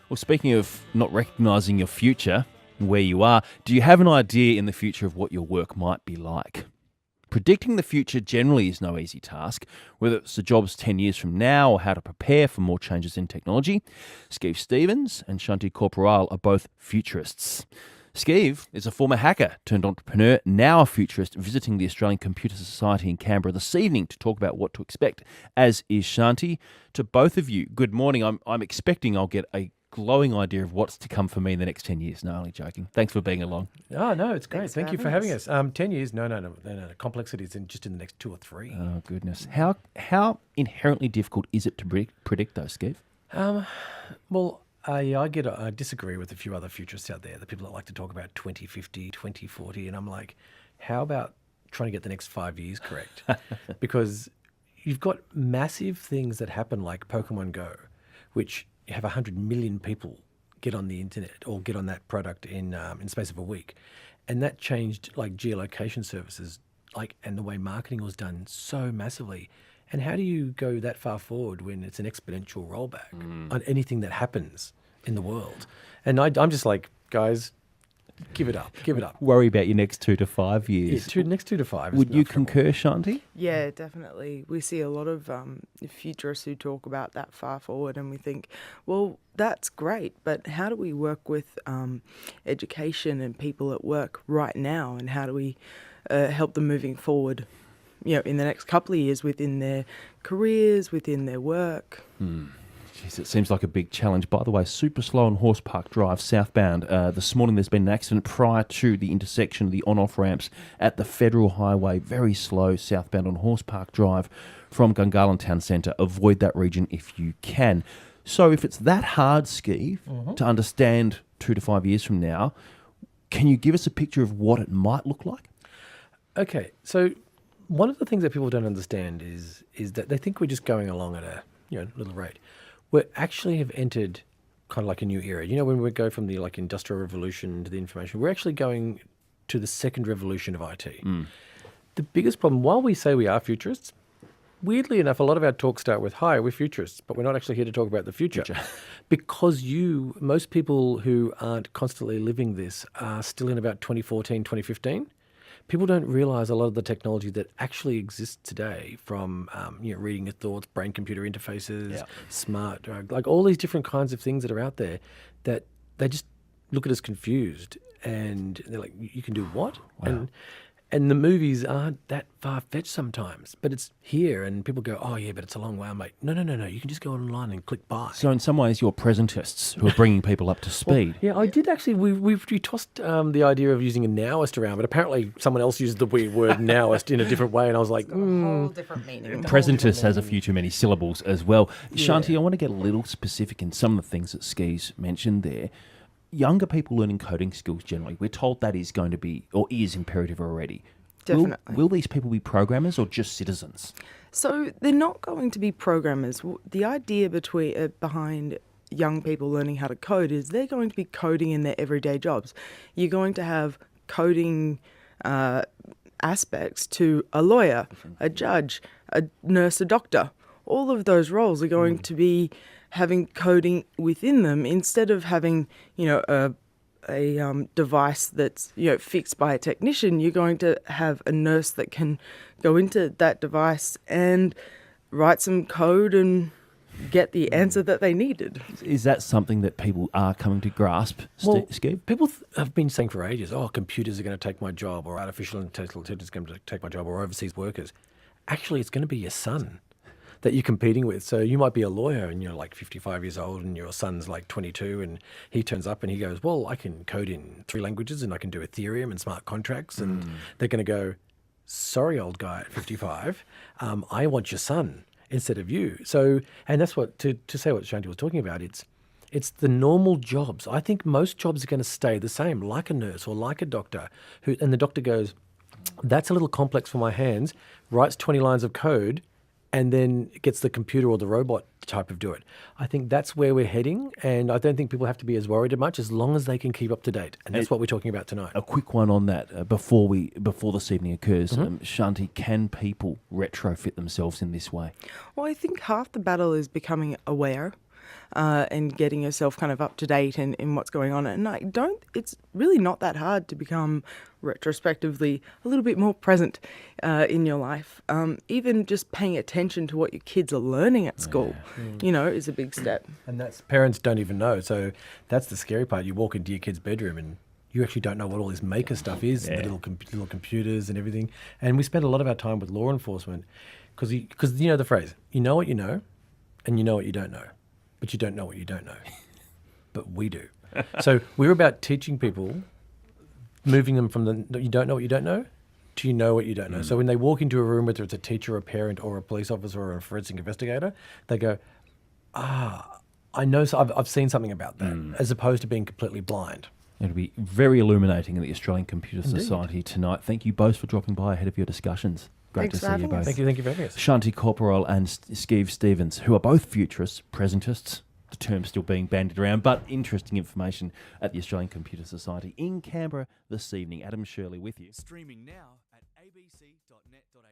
Well, speaking of not recognising your future, where you are, do you have an idea in the future of what your work might be like? Predicting the future generally is no easy task, whether it's the jobs 10 years from now or how to prepare for more changes in technology. Skeeve Stevens and Shanti Corporal are both futurists. Skeeve is a former hacker turned entrepreneur, now a futurist, visiting the Australian Computer Society in Canberra this evening to talk about what to expect, as is Shanti. To both of you, good morning. I'm expecting I'll get a glowing idea of what's to come for me in the next 10 years. No, only joking. Thanks for being along. Oh, no, it's great. Thanks Thank you for having having us. 10 years? No. Complexities just in the next 2 or 3. Oh, goodness. How inherently difficult is it to predict those, Skeeve? Well, I disagree with a few other futurists out there, the people that like to talk about 2050, 2040, and I'm like, how about trying to get the next 5 years correct? Because you've got massive things that happen like Pokemon Go, which you have 100 million people get on the internet or get on that product in space of a week. And that changed like geolocation services, and the way marketing was done so massively. And how do you go that far forward when it's an exponential rollback on anything that happens in the world? And I'm just like, guys, give it up. Worry about your next 2 to 5 years. Next 2 to 5. Would you concur, Shanti? Yeah, definitely. We see a lot of futurists who talk about that far forward, and we think, well, that's great, but how do we work with education and people at work right now, and how do we help them moving forward, in the next couple of years within their careers, within their work? Jeez, it seems like a big challenge. By the way, super slow on Horse Park Drive southbound. This morning there's been an accident prior to the intersection of the on-off ramps at the Federal Highway. Very slow southbound on Horse Park Drive from Gungahlin Town Centre. Avoid that region if you can. So if it's that hard, Skeeve, to understand 2 to 5 years from now, can you give us a picture of what it might look like? Okay, so one of the things that people don't understand is that they think we're just going along at a little rate. We actually have entered kind of like a new era. When we go from the industrial revolution to the information, we're actually going to the second revolution of IT. The biggest problem, while we say we are futurists, weirdly enough, a lot of our talks start with, hi, we're futurists, but we're not actually here to talk about the future. Because most people who aren't constantly living this are still in about 2014, 2015. People don't realize a lot of the technology that actually exists today, from reading your thoughts, brain-computer interfaces, smart drug, all these different kinds of things that are out there, that they just look at us confused, and they're like, you can do what? Wow. And the movies aren't that far-fetched sometimes, but it's here, and people go, oh yeah, but it's a long way. I'm like, no, you can just go online and click buy. So in some ways, you're presentists who are bringing people up to speed. Well, yeah, I did actually. We tossed the idea of using a nowist around, but apparently someone else used the weird word nowist in a different way, and I was like, A whole different meaning. Presentist has a few too many syllables as well. Shanti, I want to get a little specific in some of the things that Skee's mentioned there. Younger people learning coding skills generally, we're told that is going to be, or is imperative already. Definitely. Will these people be programmers or just citizens? So they're not going to be programmers. The idea behind young people learning how to code is they're going to be coding in their everyday jobs. You're going to have coding aspects to a lawyer, a judge, a nurse, a doctor. All of those roles are going to be having coding within them, instead of having, a device that's fixed by a technician. You're going to have a nurse that can go into that device and write some code and get the answer that they needed. Is that something that people are coming to grasp, Skeeve? People have been saying for ages, computers are going to take my job, or artificial intelligence is going to take my job, or overseas workers. Actually, it's going to be your son that you're competing with. So you might be a lawyer and you're like 55 years old and your son's like 22, and he turns up and he goes, well, I can code in 3 languages and I can do Ethereum and smart contracts. And they're going to go, sorry, old guy at 55, I want your son instead of you. So, and that's what, to say what Shanti was talking about, it's the normal jobs. I think most jobs are going to stay the same, like a nurse or like a doctor, and the doctor goes, that's a little complex for my hands, writes 20 lines of code, and then gets the computer or the robot type of do it. I think that's where we're heading, and I don't think people have to be as worried much as long as they can keep up to date. And that's what we're talking about tonight. A quick one on that before this evening occurs. Shanti, can people retrofit themselves in this way? Well, I think half the battle is becoming aware. and getting yourself kind of up to date in what's going on. And it's really not that hard to become retrospectively a little bit more present in your life. Even just paying attention to what your kids are learning at school, is a big step. And that's parents don't even know. So that's the scary part. You walk into your kid's bedroom and you actually don't know what all this maker stuff is, the little computers and everything. And we spend a lot of our time with law enforcement because you know the phrase, you know what you know and you know what you don't know, but you don't know what you don't know. But we do. So we're about teaching people, moving them from the you don't know what you don't know to you know what you don't know. So when they walk into a room, whether it's a teacher, a parent, or a police officer, or a forensic investigator, they go, I know, so I've seen something about that, as opposed to being completely blind. It'll be very illuminating at the Australian Computer Society tonight. Thank you both for dropping by ahead of your discussions. Great Thanks to for see you having both. us. Thank you for having us. Shanti Corporal and Steve Stevens, who are both futurists, presentists, the term still being bandied around, but interesting information at the Australian Computer Society in Canberra this evening. Adam Shirley with you. Streaming now at abc.net.au.